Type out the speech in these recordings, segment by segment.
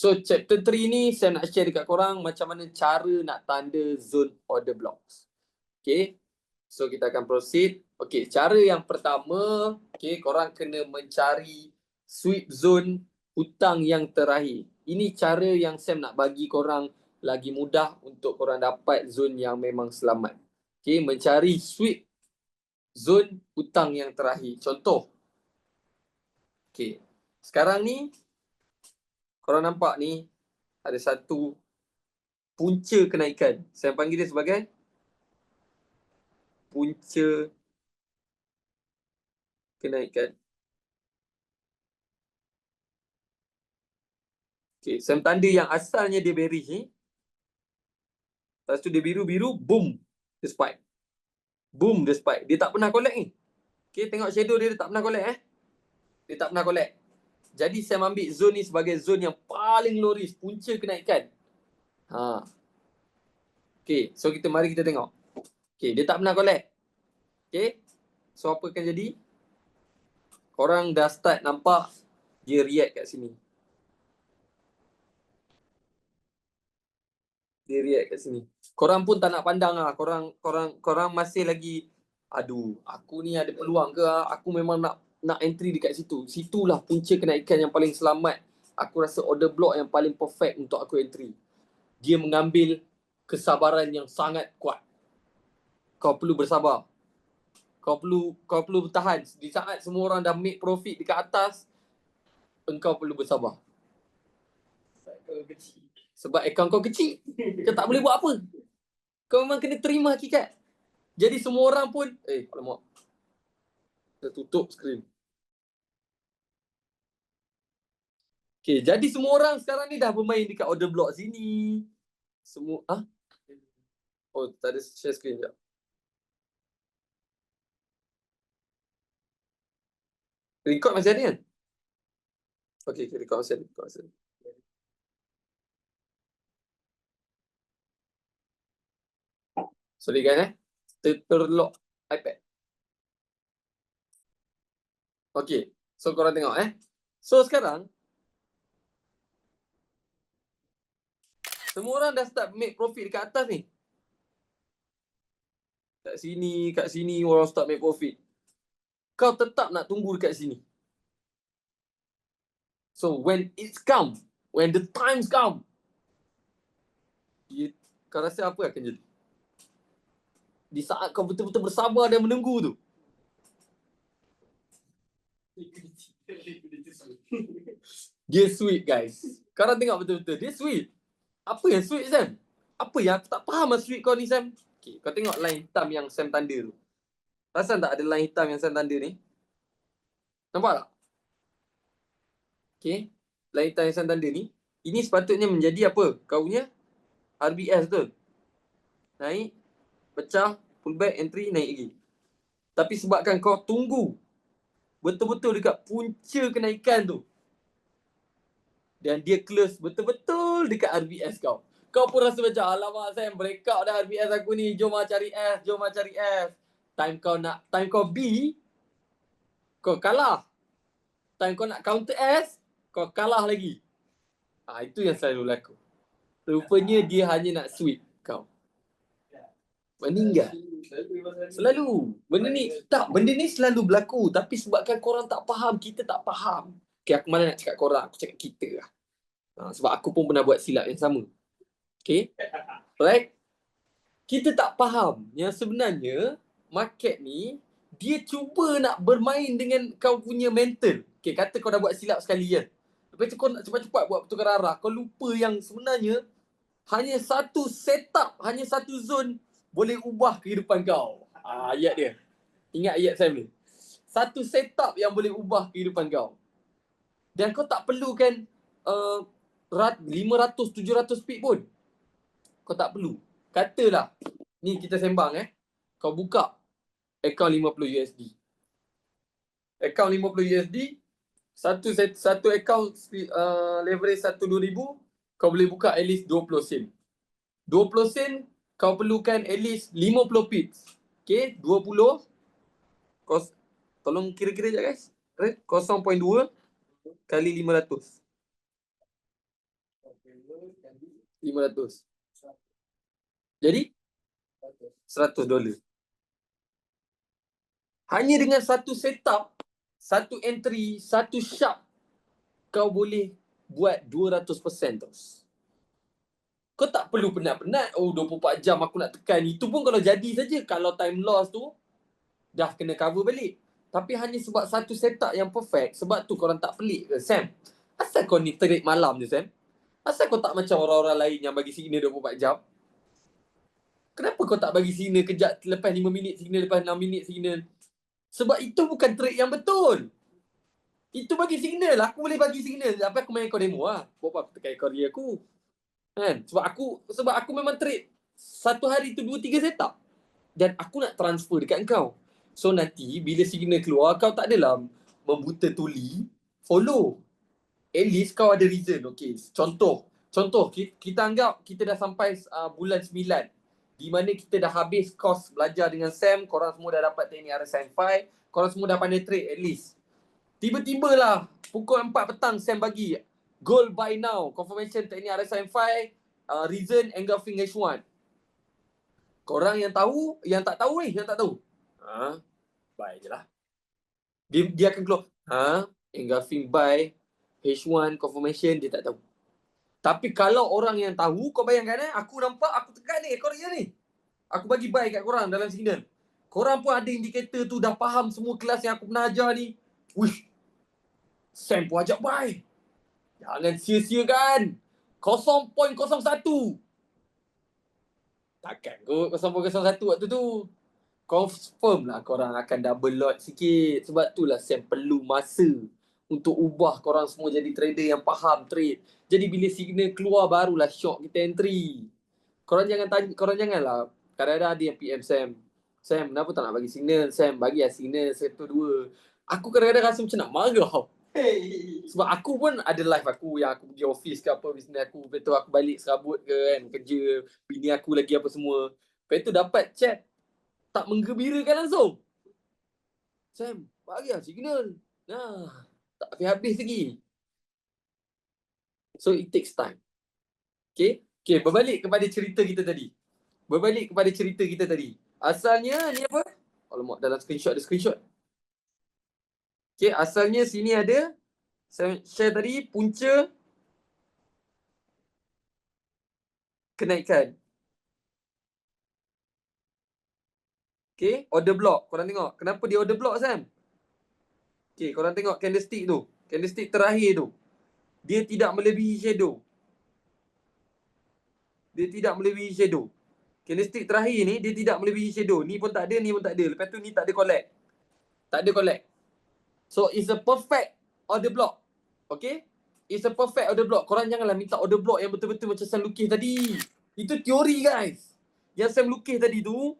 So chapter 3 ni saya nak share dekat korang macam mana cara nak tanda zone order blocks. Okay. So kita akan proceed. Okay, cara yang pertama, okay, korang kena mencari sweep zone hutang yang terakhir. Ini cara yang Sam nak bagi korang lagi mudah untuk korang dapat zone yang memang selamat. Okay, mencari sweep zone hutang yang terakhir. Contoh. Okay, sekarang ni korang nampak ni ada satu punca kenaikan. Saya panggil dia sebagai punca kenaikan. Okay, saya tanda yang asalnya dia bearish ni. Lepas tu dia biru-biru, boom, dia spike. Boom, dia spike. Dia tak pernah collect ni. Okay, tengok shadow dia tak pernah collect Dia tak pernah collect. Jadi saya ambil zone ni sebagai zone yang paling low risk, punca kenaikan. Okay, so mari kita tengok. Okay, dia tak pernah collect. Okay, so apa akan jadi? Korang dah start nampak dia react kat sini. Dia react kat sini. Korang pun tak nak pandang lah. Korang masih lagi, aduh, aku ni ada peluang ke? Aku memang nak entry dekat situ. Situlah punca kenaikan yang paling selamat. Aku rasa order block yang paling perfect untuk aku entry. Dia mengambil kesabaran yang sangat kuat. Kau perlu bersabar. Kau perlu bertahan. Di saat semua orang dah make profit dekat atas, engkau perlu bersabar. Sebab akaun kau kecil. Kau tak boleh buat apa. Kau memang kena terima hakikat. Jadi semua orang pun, alamak. Kita tutup skrin. Okay, jadi semua orang sekarang ni dah bermain dekat order block sini. Semua, Oh, tak ada share screen sekejap. Record masih ada kan? Okay, record masih ada. Sorry guys terlock iPad. Okay, so korang tengok So sekarang semua orang dah start make profit dekat atas ni. Kat sini orang start make profit. Kau tetap nak tunggu dekat sini. So when the times come, kau rasa apa akan jadi? Di saat kau betul-betul bersabar dan menunggu tu. Dia sweet guys. Korang tengok betul-betul. Dia sweet. Apa yang sweet Sam? Apa yang aku tak faham sweet kau ni Sam? Okay, kau tengok line hitam yang Sam tanda tu. Perasan tak ada line hitam yang Sam tanda ni? Nampak tak? Okay. Line hitam yang Sam tanda ni. Ini sepatutnya menjadi apa? Kau punya RBS tu. Naik. Pecah. Pullback. Entry. Naik lagi. Tapi sebabkan kau tunggu betul-betul dekat punca kenaikan tu. Dan dia close betul-betul dekat RBS kau. Kau pun rasa macam, alamak Sam, breakout dah RBS aku ni. Jom lah cari S. Time kau B, kau kalah. Time kau nak counter S, kau kalah lagi. Itu yang selalu berlaku. Rupanya dia hanya nak sweep kau. Meninggal. Selalu. Benda ni selalu berlaku. Tapi sebabkan korang tak faham, kita tak faham. Okay, aku malah nak cakap korang. Aku cakap kita lah. Sebab aku pun pernah buat silap yang sama. Okay. Right? Kita tak faham yang sebenarnya market ni, dia cuba nak bermain dengan kau punya mental. Okay, kata kau dah buat silap sekali kan. Lepas tu kau nak cepat-cepat buat pertukar arah. Kau lupa yang sebenarnya hanya satu setup, hanya satu zone boleh ubah kehidupan kau. Ayat dia. Ingat ayat saya ni. Satu setup yang boleh ubah kehidupan kau. Dan kau tak perlukan 500-700 pip pun. Kau tak perlu. Katalah, ni kita sembang kau buka akaun $50. Akaun $50, satu akaun leverage 1-2,000, kau boleh buka at least 20 sen. 20 sen, kau perlukan at least 50 pips. Okay, 20. Tolong kira-kira je guys. 0.2 kali 500. 500. Jadi $100. Hanya dengan satu setup, satu entry, satu sharp, kau boleh buat 200% terus. Kau tak perlu penat-penat, 24 jam aku nak tekan. Itu pun kalau jadi saja. Kalau time loss tu, dah kena cover balik. Tapi hanya sebab satu setup yang perfect, sebab tu korang tak pelik ke, Sam? Asal kau ni trade malam je, Sam? Asal kau tak macam orang-orang lain yang bagi signal 24 jam? Kenapa kau tak bagi signal kejap lepas 5 minit signal, lepas 6 minit signal? Sebab itu bukan trade yang betul. Itu bagi signal. Aku boleh bagi signal. Apa aku main kau demo lah. Buat apa aku tekan career aku. Kan? Sebab aku memang trade satu hari tu 2-3 setup. Dan aku nak transfer dekat kau. So nanti bila signal keluar, kau tak adalah membuta tuli. Follow. At least kau ada reason. Okay. Contoh, kita anggap kita dah sampai bulan 9. Di mana kita dah habis kos belajar dengan Sam. Korang semua dah dapat teknik RSM 5. Korang semua dah pandai trade at least. Tiba-tiba lah pukul 4 petang Sam bagi goal buy now, confirmation teknik RSM 5, reason engulfing H1. Korang yang tahu, yang tak tahu ni, yang tak tahu. Buy je lah. Dia akan keluar. Engulfing buy, H1, confirmation, dia tak tahu. Tapi kalau orang yang tahu, kau bayangkan aku nampak, aku tekan ni, career ni. Aku bagi buy kat korang dalam signal. Korang pun ada indikator tu, dah faham semua kelas yang aku pernah ajar ni. Wish, Sam pun ajak buy. Jangan sia-siakan. 0.01. Takkan kot 0.01 waktu tu. Confirm lah korang akan double lot sikit. Sebab tu lah Sam perlu masa untuk ubah korang semua jadi trader yang faham trade. Jadi bila signal keluar barulah shock kita entry. Korang janganlah. Kadang-kadang ada yang PM Sam. Sam, kenapa tak nak bagi signal? Sam, bagi lah signal 1-2. Aku kadang-kadang rasa macam nak marah. Sebab aku pun ada life aku yang aku pergi office ke apa, bisnes aku. Lepas tu aku balik serabut ke kan, kerja. Bini aku lagi apa semua. Lepas tu dapat chat. Tak menggembirakan langsung. Sam, bagi lah signal. Tak habis lagi. So it takes time. Okay, berbalik kepada cerita kita tadi. Asalnya ni apa? Alamak, dalam screenshot ada screenshot. Okay, asalnya sini ada. Saya share tadi punca kenaikan. Okay, order block. Korang tengok. Kenapa dia order block, Sam? Okay, korang tengok candlestick tu. Candlestick terakhir tu. Dia tidak melebihi shadow. Candlestick terakhir ni, dia tidak melebihi shadow. Ni pun tak ada, ni pun tak ada. Lepas tu ni tak ada collect. So, it's a perfect order block. Okay? It's a perfect order block. Korang janganlah minta order block yang betul-betul macam Sam lukis tadi. Itu teori, guys. Yang Sam lukis tadi tu,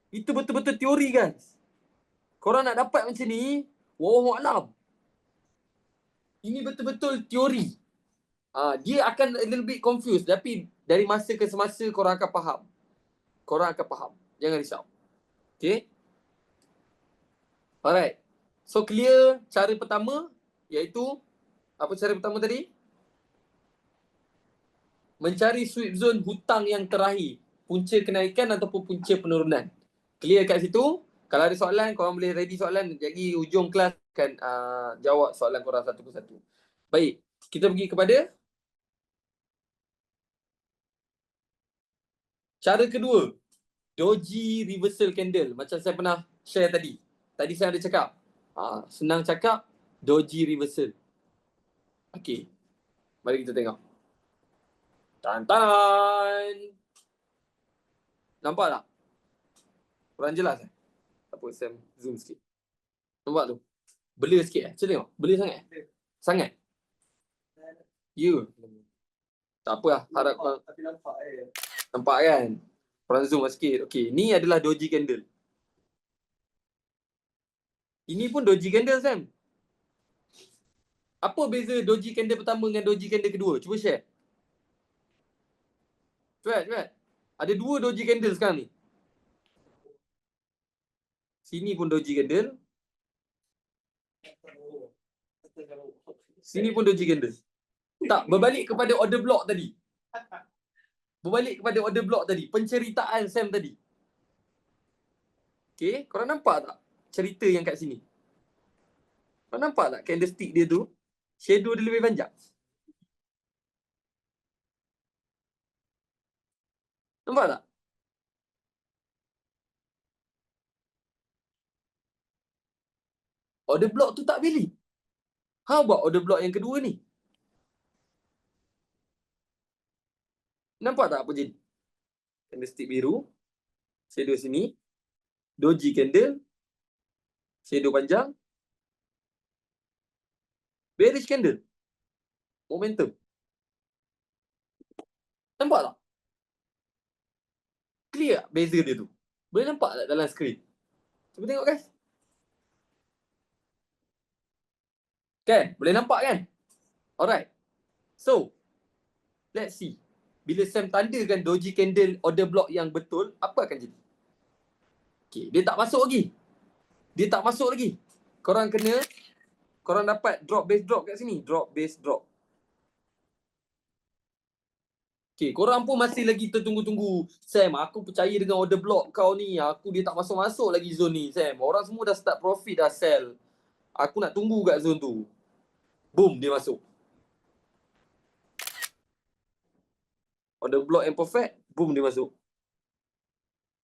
itu betul-betul teori, guys. Korang nak dapat macam ni, wallahualam. Ini betul-betul teori. Dia akan a little bit confused. Tapi dari masa ke semasa korang akan faham. Jangan risau. Okay. Alright. So clear cara pertama. Iaitu, apa cara pertama tadi? Mencari sweep zone hutang yang terakhir. Punca kenaikan ataupun punca penurunan. Clear kat situ. Kalau ada soalan, korang boleh ready soalan. Jadi ujung kelas akan jawab soalan korang satu persatu. Baik. Kita pergi kepada cara kedua. Doji reversal candle. Macam saya pernah share tadi. Tadi saya ada cakap. Senang cakap. Doji reversal. Okay. Mari kita tengok. Tan-tan. Nampak tak? Kurang jelas tak? Tak apa, saya zoom sikit. Nampak tu? Blur sikit Cuba tengok. Blur sangat Sangat? Ya. Tak apa lah. Harap tapi nampak kan? Korang zoom sikit. Okay. Ni adalah doji candle. Ini pun doji candle, Sam. Apa beza doji candle pertama dengan doji candle kedua? Cuba share. Cepat. Ada dua doji candle sekarang ni. Sini pun doji candle. Sini pun doji candle. Tak, berbalik kepada order block tadi. Berbalik kepada order block tadi. Penceritaan Sam tadi. Okay, korang nampak tak cerita yang kat sini? Korang nampak tak candlestick dia tu? Shadow dia lebih panjang. Nampak tak? Order block tu tak valid. How about order block yang kedua ni? Nampak tak apa jadi? Candlestick biru. Shadow sini. Doji candle. Shadow panjang. Bearish candle. Momentum. Nampak tak? Clear tak beza dia tu? Boleh nampak tak dalam skrin? Cuba tengok guys. Kan? Boleh nampak kan? Alright. So, let's see. Bila Sam tandakan doji candle order block yang betul, apa akan jadi? Okay, dia tak masuk lagi. Dia tak masuk lagi. Korang dapat drop base drop kat sini. Drop base drop. Okay, korang pun masih lagi tertunggu-tunggu. Sam, aku percaya dengan order block kau ni. Dia tak masuk-masuk lagi zone ni, Sam. Orang semua dah start profit, dah sell. Aku nak tunggu kat zone tu. Boom, dia masuk. Order block yang perfect, boom, dia masuk.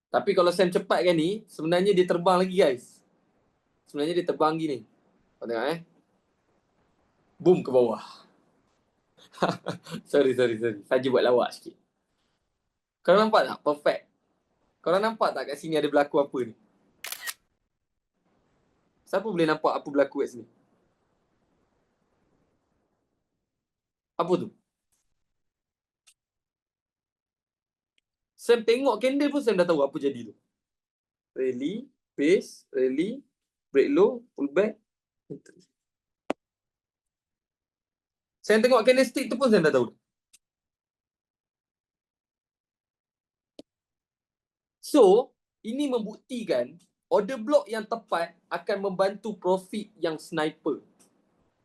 Tapi kalau Sam cepat kan ni, sebenarnya dia terbang lagi, guys. Sebenarnya dia terbang gini. Kau tengok Boom ke bawah. sorry. Saja buat lawak sikit. Kau nampak tak? Perfect. Korang nampak tak kat sini ada berlaku apa ni? Siapa boleh nampak apa berlaku kat sini? Apa tu? Sam tengok candle pun Sam dah tahu apa jadi tu. Rally, base, rally, break low, pull back. Sam tengok candlestick tu pun Sam dah tahu. So, ini membuktikan order block yang tepat akan membantu profit yang sniper.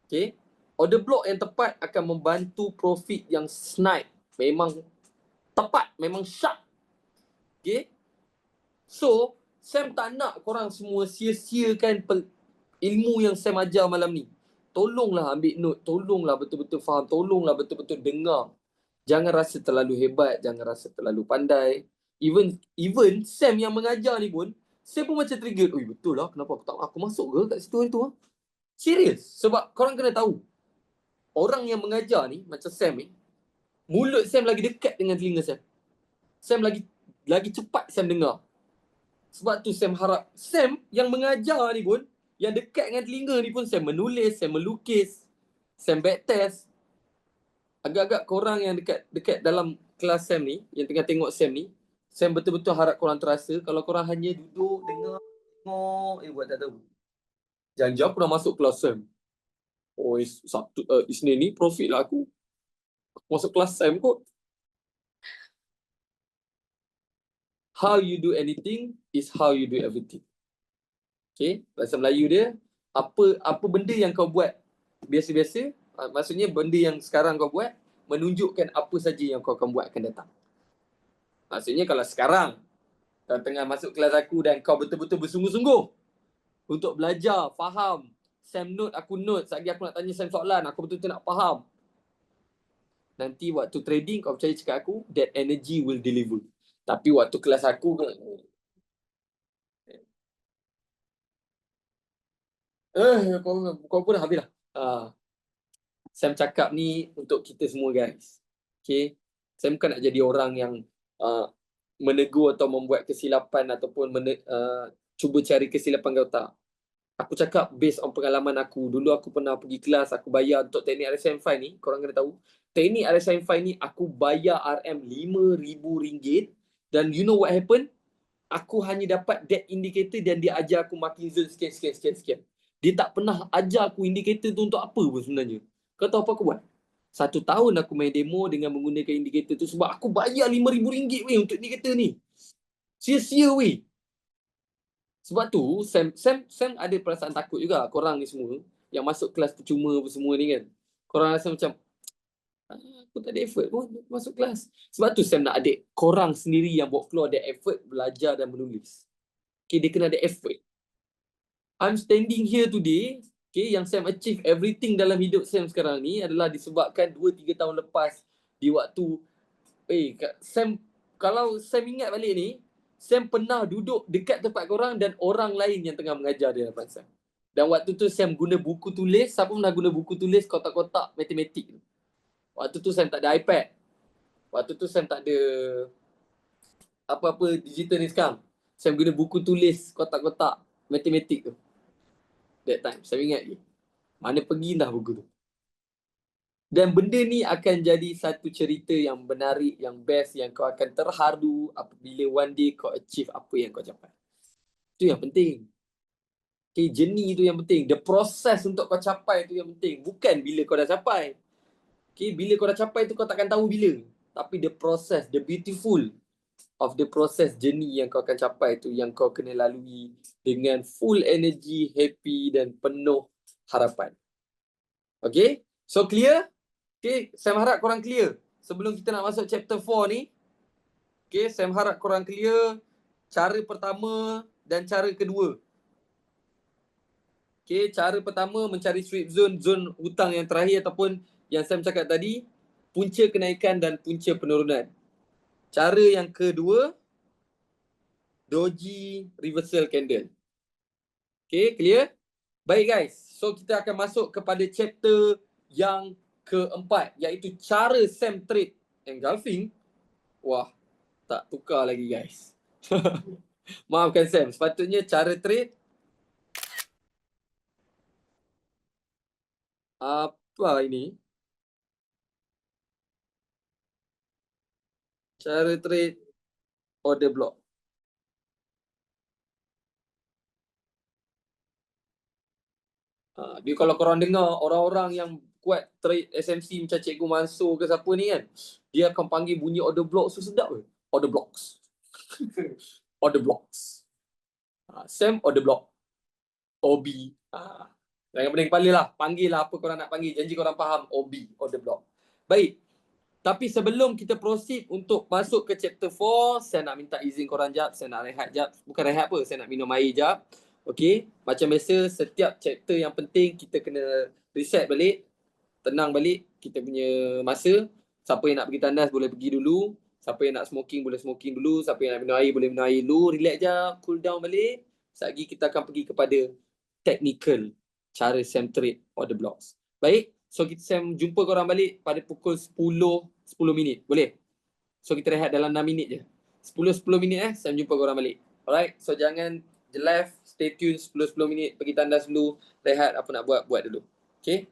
Okay? Order block yang tepat akan membantu profit yang snipe. Memang tepat, memang sharp. Okay? So, Sam tak nak korang semua sia-siakan ilmu yang Sam ajar malam ni. Tolonglah ambil note, tolonglah betul-betul faham, tolonglah betul-betul dengar. Jangan rasa terlalu hebat, jangan rasa terlalu pandai. Even Sam yang mengajar ni pun, Sam pun macam trigger. Oi, betul lah, kenapa aku masuk ke kat situ hari tu? Serius. Sebab korang kena tahu, orang yang mengajar ni, macam Sam ni, mulut Sam lagi dekat dengan telinga Sam. Sam lagi cepat Sam dengar. Sebab tu Sam harap, Sam yang mengajar ni pun, yang dekat dengan telinga ni pun Sam menulis, Sam melukis, Sam backtest. Agak-agak korang yang dekat dalam kelas Sam ni, yang tengah tengok Sam ni, Sam betul-betul harap korang terasa, kalau korang hanya duduk, dengar, tengok, buat tak tahu. Jangan-jangan aku dah masuk kelas Sam. Oh, Isnin ni profit lah aku. Aku masuk kelas Sam kot. How you do anything is how you do everything. Okay, bahasa Melayu dia, apa benda yang kau buat biasa-biasa, maksudnya benda yang sekarang kau buat menunjukkan apa saja yang kau akan buat akan datang. Maksudnya kalau sekarang kau tengah masuk kelas aku dan kau betul-betul bersungguh-sungguh untuk belajar, faham, Sam note, aku note, sekali aku nak tanya Sam soalan, aku betul-betul nak faham. Nanti waktu trading kau percaya cakap aku, that energy will deliver. Tapi waktu kelas aku, kau pun dah habis lah. Sam cakap ni untuk kita semua, guys. Okay, Sam bukan nak jadi orang yang menegur atau membuat kesilapan ataupun cuba cari kesilapan kau, tak. Aku cakap based on pengalaman aku. Dulu aku pernah pergi kelas, aku bayar untuk teknik RSM5 ni. Korang kena tahu, teknik RSM5 ni aku bayar RM5,000. Dan you know what happened? Aku hanya dapat that indicator dan dia ajar aku marking zone sekian. Dia tak pernah ajar aku indicator tu untuk apa pun sebenarnya. Kau tahu apa aku buat? 1 tahun aku main demo dengan menggunakan indikator tu sebab aku bayar RM5,000 weh untuk indikator ni. Sia-sia weh. Sebab tu Sam ada perasaan takut juga korang ni semua yang masuk kelas percuma apa semua ni kan. Korang rasa macam Aku tak ada effort pun masuk kelas. Sebab tu Sam nak adik korang sendiri yang buat keluar ada effort belajar dan menulis. Okay, dia kena ada effort. I'm standing here today, okay, yang Sam achieve everything dalam hidup Sam sekarang ni adalah disebabkan 2-3 tahun lepas di waktu Sam, kalau Sam ingat balik ni, Sam pernah duduk dekat tempat korang dan orang lain yang tengah mengajar dia depan Sam. Dan waktu tu Sam guna buku tulis. Siapa pernah guna buku tulis kotak-kotak matematik? Waktu tu Sam tak ada iPad. Waktu tu Sam tak ada apa-apa digital ni sekarang. Sam guna buku tulis kotak-kotak matematik tu. That time, Sam ingat lagi. Mana pergi dah buku tu. Dan benda ni akan jadi satu cerita yang menarik, yang best, yang kau akan terharu apabila one day kau achieve apa yang kau capai. Itu yang penting. Okay, journey tu yang penting. The process untuk kau capai tu yang penting. Bukan bila kau dah capai. Okay, bila kau dah capai tu kau takkan tahu bila. Tapi the process, the beautiful of the process journey yang kau akan capai tu yang kau kena lalui dengan full energy, happy dan penuh harapan. Okay, so clear? Okay, saya harap korang clear. Sebelum kita nak masuk chapter 4 ni, okay, saya harap korang clear cara pertama dan cara kedua. Okay, cara pertama mencari sweep zone, zone hutang yang terakhir ataupun yang saya cakap tadi, punca kenaikan dan punca penurunan. Cara yang kedua, doji reversal candle. Okay, clear? Baik guys, so kita akan masuk kepada chapter yang keempat, iaitu cara Sam trade engulfing. Wah, tak tukar lagi guys. Maafkan Sam, sepatutnya cara trade apa ini? Cara trade order block. Dia kalau korang dengar orang-orang yang kuat trade SMC macam Cikgu Mansur ke siapa ni kan, dia akan panggil bunyi order block so sedap ke? Order blocks. Order blocks. Sam order block. OB. Jangan pening kepala lah. Panggil lah apa korang nak panggil. Janji korang faham OB, order block. Baik. Tapi sebelum kita proceed untuk masuk ke chapter 4, saya nak minta izin korang jap. Saya nak rehat jap. Bukan rehat apa, saya nak minum air jap. Okay. Macam biasa, setiap chapter yang penting kita kena reset balik. Tenang balik kita punya masa. Siapa yang nak pergi tandas boleh pergi dulu. Siapa yang nak smoking boleh smoking dulu. Siapa yang nak minum air boleh minum air dulu. Relax jap, cool down balik. Sekejap lagi kita akan pergi kepada technical cara Sam trade order blocks. Baik, so kita Sam jumpa korang balik pada pukul 10 minit. Boleh? So kita rehat dalam 6 minit je. 10 minit Sam jumpa korang balik. Alright, so jangan je left, stay tune 10 minit, pergi tandas dulu, rehat apa nak buat dulu. Okay?